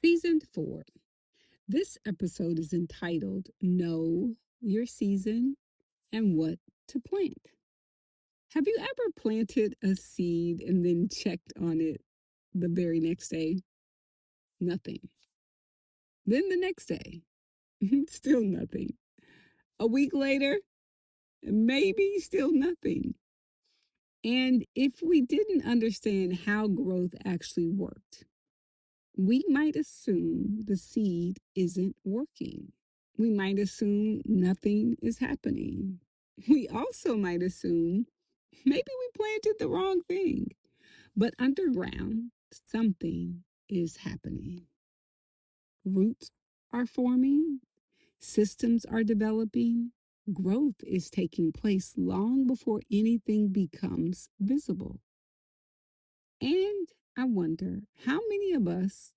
Season 4. This episode is entitled Know Your Season and What to Plant. Have you ever planted a seed and then checked on it the very next day? Nothing. Then the next day, still nothing. A week later, maybe still nothing. And if we didn't understand how growth actually worked, we might assume the seed isn't working. We might assume nothing is happening. We also might assume maybe we planted the wrong thing. But underground, something is happening. Roots are forming, systems are developing, growth is taking place long before anything becomes visible. And I wonder how many of us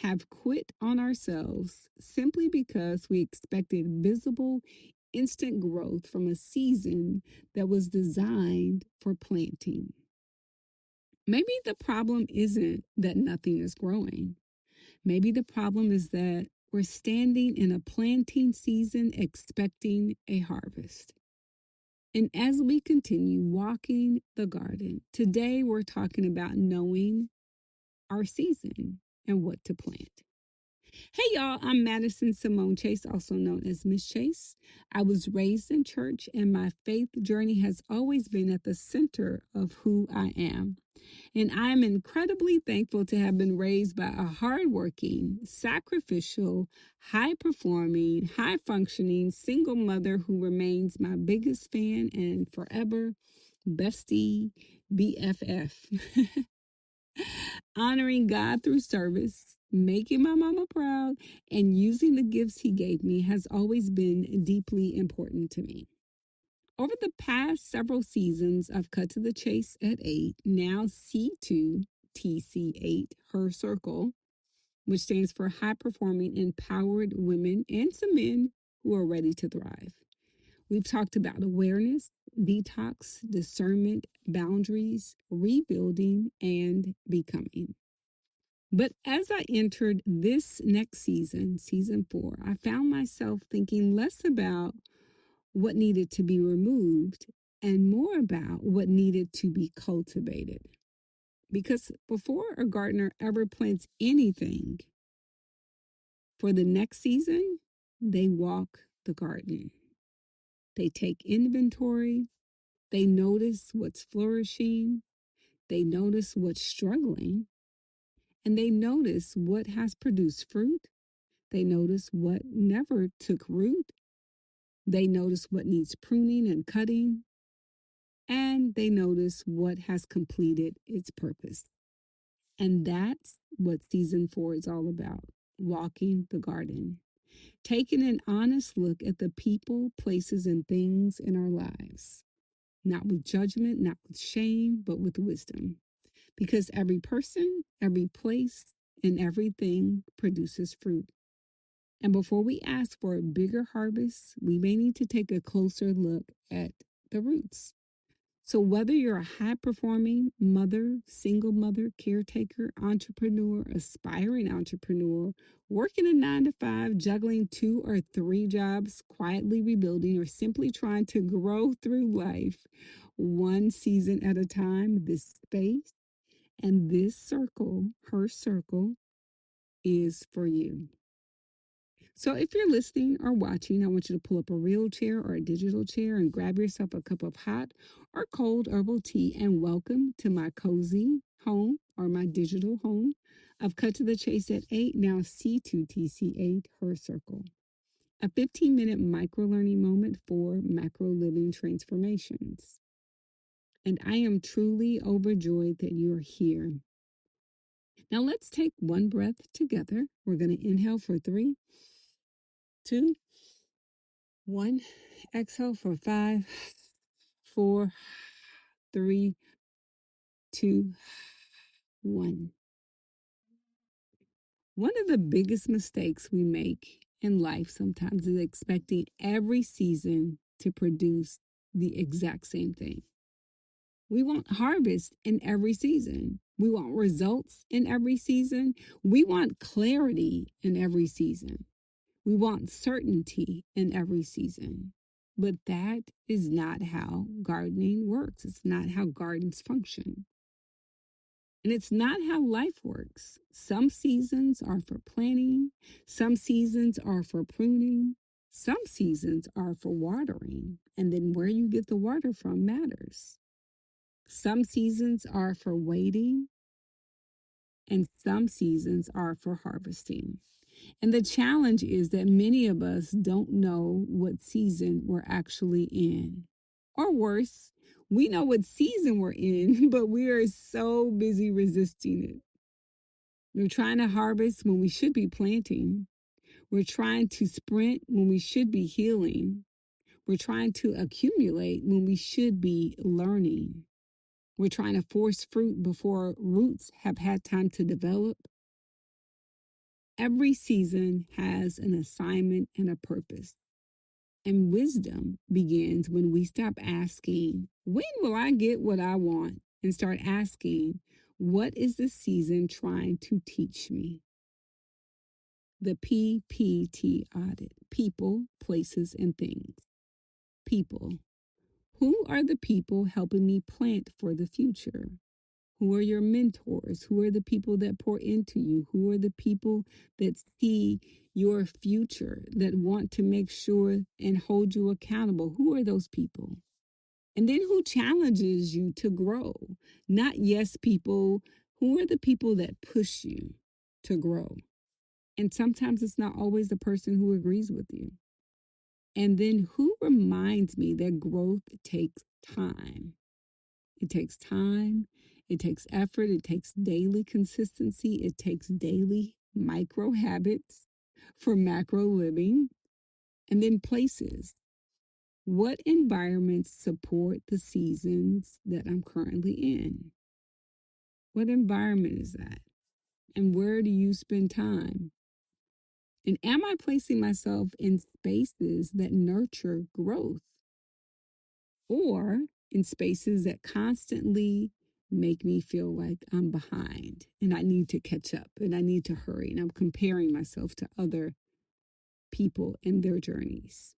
have quit on ourselves simply because we expected visible, instant growth from a season that was designed for planting. Maybe the problem isn't that nothing is growing. Maybe the problem is that we're standing in a planting season expecting a harvest. And as we continue walking the garden, today we're talking about knowing our season and what to plant. Hey y'all, I'm Madison Samone Chase, also known as Miss Chase. I was raised in church and my faith journey has always been at the center of who I am. And I am incredibly thankful to have been raised by a hardworking, sacrificial, high-performing, high-functioning single mother who remains my biggest fan and forever bestie BFF. Honoring God through service, making my mama proud, and using the gifts he gave me has always been deeply important to me. Over the past several seasons of Cut to the Chase at 8, now C2TC8 Her Circle, which stands for High Performing Empowered Women and some men who are ready to thrive. We've talked about awareness, detox, discernment, boundaries, rebuilding, and becoming. But as I entered this next season, season 4, I found myself thinking less about what needed to be removed and more about what needed to be cultivated. Because before a gardener ever plants anything for the next season, they walk the garden. They take inventory. They notice what's flourishing. They notice what's struggling. And they notice what has produced fruit. They notice what never took root. They notice what needs pruning and cutting. And they notice what has completed its purpose. And that's what season 4 is all about, walking the garden. Taking an honest look at the people, places, and things in our lives. Not with judgment, not with shame, but with wisdom. Because every person, every place, and everything produces fruit. And before we ask for a bigger harvest, we may need to take a closer look at the roots. So whether you're a high-performing mother, single mother, caretaker, entrepreneur, aspiring entrepreneur, working a 9-to-5, juggling 2 or 3 jobs, quietly rebuilding, or simply trying to grow through life one season at a time, this space and this circle, her circle, is for you. So if you're listening or watching, I want you to pull up a real chair or a digital chair and grab yourself a cup of hot or cold herbal tea and welcome to my cozy home or my digital home of Cut to the Chase at 8, now C2TC8 Her Circle. A 15-minute micro-learning moment for macro-living transformations. And I am truly overjoyed that you're here. Now let's take one breath together. We're going to inhale for 3, 2, 1. Exhale for 5, 4, 3, 2, 1. One of the biggest mistakes we make in life sometimes is expecting every season to produce the exact same thing. We want harvest in every season. We want results in every season. We want clarity in every season. We want certainty in every season. But that is not how gardening works. It's not how gardens function. And it's not how life works. Some seasons are for planting, some seasons are for pruning, some seasons are for watering. And then where you get the water from matters. Some seasons are for waiting, and some seasons are for harvesting. And the challenge is that many of us don't know what season we're actually in. Or worse, we know what season we're in, but we are so busy resisting it. We're trying to harvest when we should be planting. We're trying to sprint when we should be healing. We're trying to accumulate when we should be learning. We're trying to force fruit before roots have had time to develop. Every season has an assignment and a purpose. And wisdom begins when we stop asking, when will I get what I want? And start asking, what is the season trying to teach me? The PPT audit: people, places, and things. People. Who are the people helping me plant for the future? Who are your mentors? Who are the people that pour into you? Who are the people that see your future, that want to make sure and hold you accountable? Who are those people? And then who challenges you to grow? Not yes people. Who are the people that push you to grow? And sometimes it's not always the person who agrees with you. And then who reminds me that growth takes time? It takes time, it takes effort, it takes daily consistency, it takes daily micro habits for macro living. And then places. What environments support the seasons that I'm currently in? What environment is that? And where do you spend time? And am I placing myself in spaces that nurture growth, or in spaces that constantly make me feel like I'm behind and I need to catch up and I need to hurry and I'm comparing myself to other people and their journeys?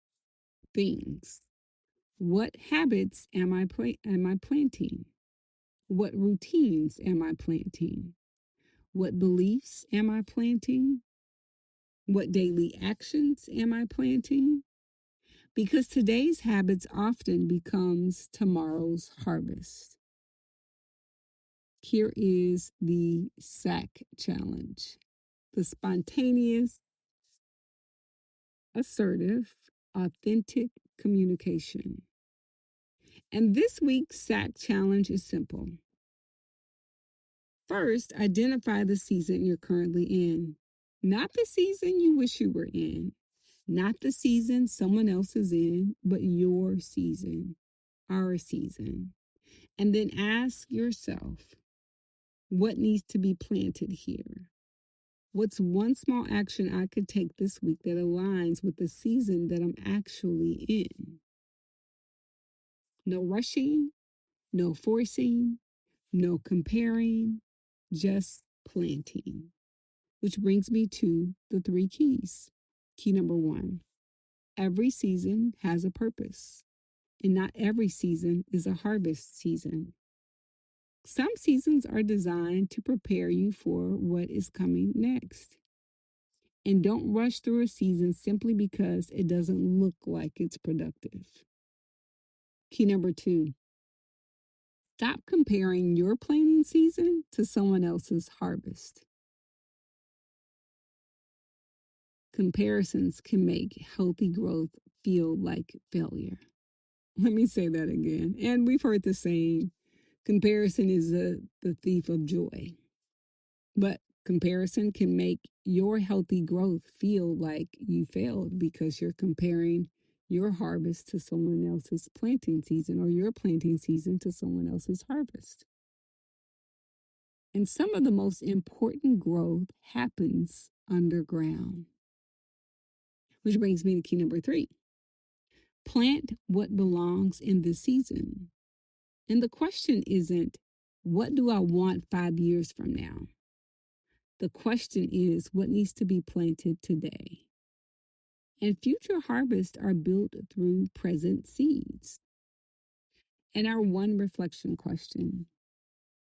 Things. What habits am I planting? What routines am I planting? What beliefs am I planting? What daily actions am I planting? Because today's habits often becomes tomorrow's harvest. Here is the SAC challenge: the spontaneous, assertive, authentic communication. And this week's SAC challenge is simple. First, identify the season you're currently in, not the season you wish you were in, not the season someone else is in, but your season, our season. And then ask yourself, what needs to be planted here? What's one small action I could take this week that aligns with the season that I'm actually in? No rushing, no forcing, no comparing, just planting. Which brings me to the 3 keys. Key number 1: every season has a purpose, and not every season is a harvest season. Some seasons are designed to prepare you for what is coming next. And don't rush through a season simply because it doesn't look like it's productive. Key number 2: stop comparing your planting season to someone else's harvest. Comparisons can make healthy growth feel like failure. Let me say that again. And we've heard the saying, comparison is the thief of joy. But comparison can make your healthy growth feel like you failed because you're comparing your harvest to someone else's planting season, or your planting season to someone else's harvest. And some of the most important growth happens underground. Which brings me to key number 3. Plant what belongs in this season. And the question isn't, what do I want 5 years from now? The question is, what needs to be planted today? And future harvests are built through present seeds. And our one reflection question: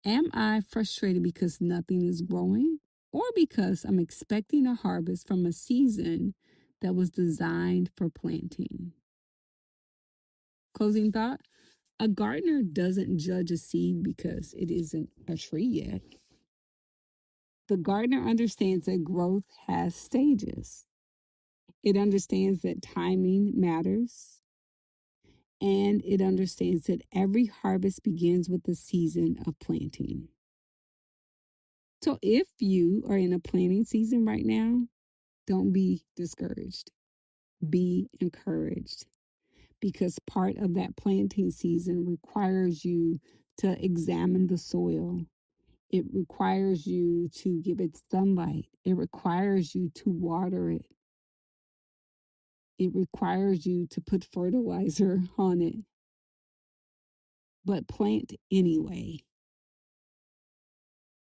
am I frustrated because nothing is growing, or because I'm expecting a harvest from a season that was designed for planting? Closing thought: a gardener doesn't judge a seed because it isn't a tree yet. The gardener understands that growth has stages. It understands that timing matters, and it understands that every harvest begins with a season of planting. So if you are in a planting season right now, don't be discouraged. Be encouraged, because part of that planting season requires you to examine the soil. It requires you to give it sunlight. It requires you to water it. It requires you to put fertilizer on it. But plant anyway.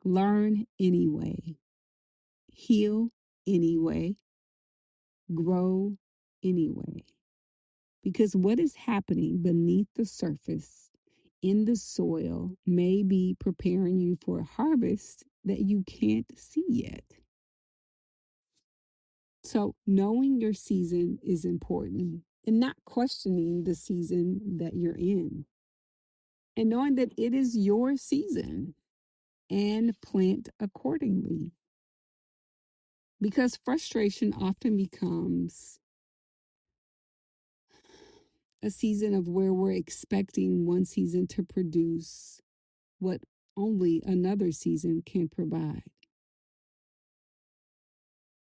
Learn anyway. Heal anyway. Grow anyway. Because what is happening beneath the surface in the soil may be preparing you for a harvest that you can't see yet. So, knowing your season is important, and not questioning the season that you're in, and knowing that it is your season, and plant accordingly. Because frustration often becomes a season of where we're expecting one season to produce what only another season can provide.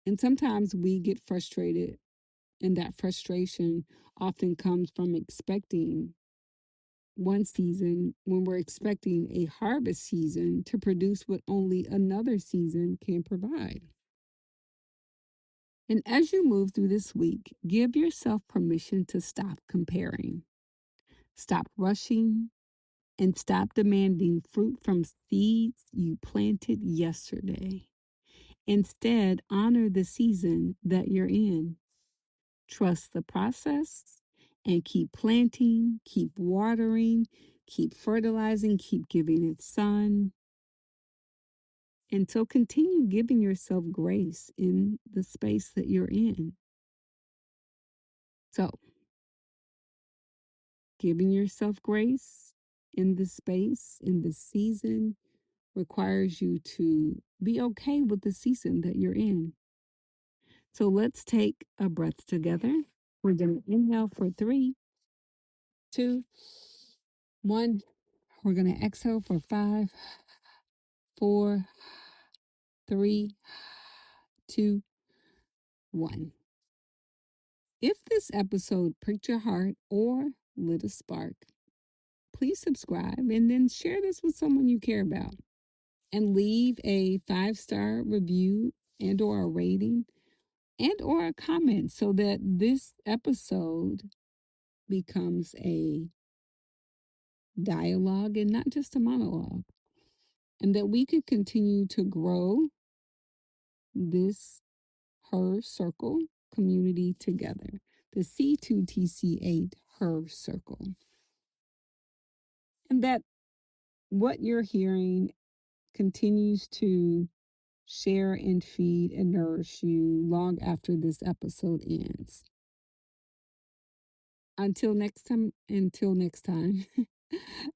And sometimes we get frustrated, and that frustration often comes from expecting one season when we're expecting a harvest season to produce what only another season can provide. And as you move through this week, give yourself permission to stop comparing, stop rushing, and stop demanding fruit from seeds you planted yesterday. Instead, honor the season that you're in. Trust the process and keep planting, keep watering, keep fertilizing, keep giving it sun. And so continue giving yourself grace in the space that you're in. So, giving yourself grace in this space, in this season, requires you to be okay with the season that you're in. So let's take a breath together. We're going to inhale for 3, 2, 1. We're going to exhale for 5, 4, 3, 2, 1. If this episode pricked your heart or lit a spark, please subscribe and then share this with someone you care about. And leave a 5-star review and or a rating and or a comment so that this episode becomes a dialogue and not just a monologue, and that we could continue to grow this Her Circle community together, the C2TC8 Her Circle, and that what you're hearing continues to share and feed and nourish you long after this episode ends. Until next time,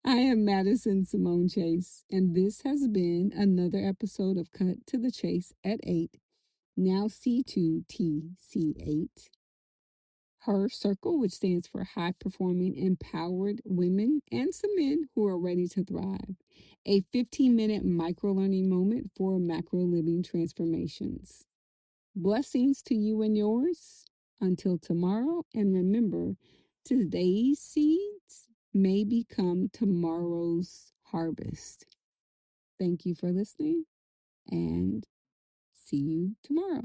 I am Madison Samone Chase, and this has been another episode of Cut to the Chase at 8, now C2TC8. Her Circle, which stands for High Performing Empowered Women and some men who are ready to thrive. A 15-minute micro learning moment for macro living transformations. Blessings to you and yours. Until tomorrow, and remember, today's seeds may become tomorrow's harvest. Thank you for listening, and see you tomorrow.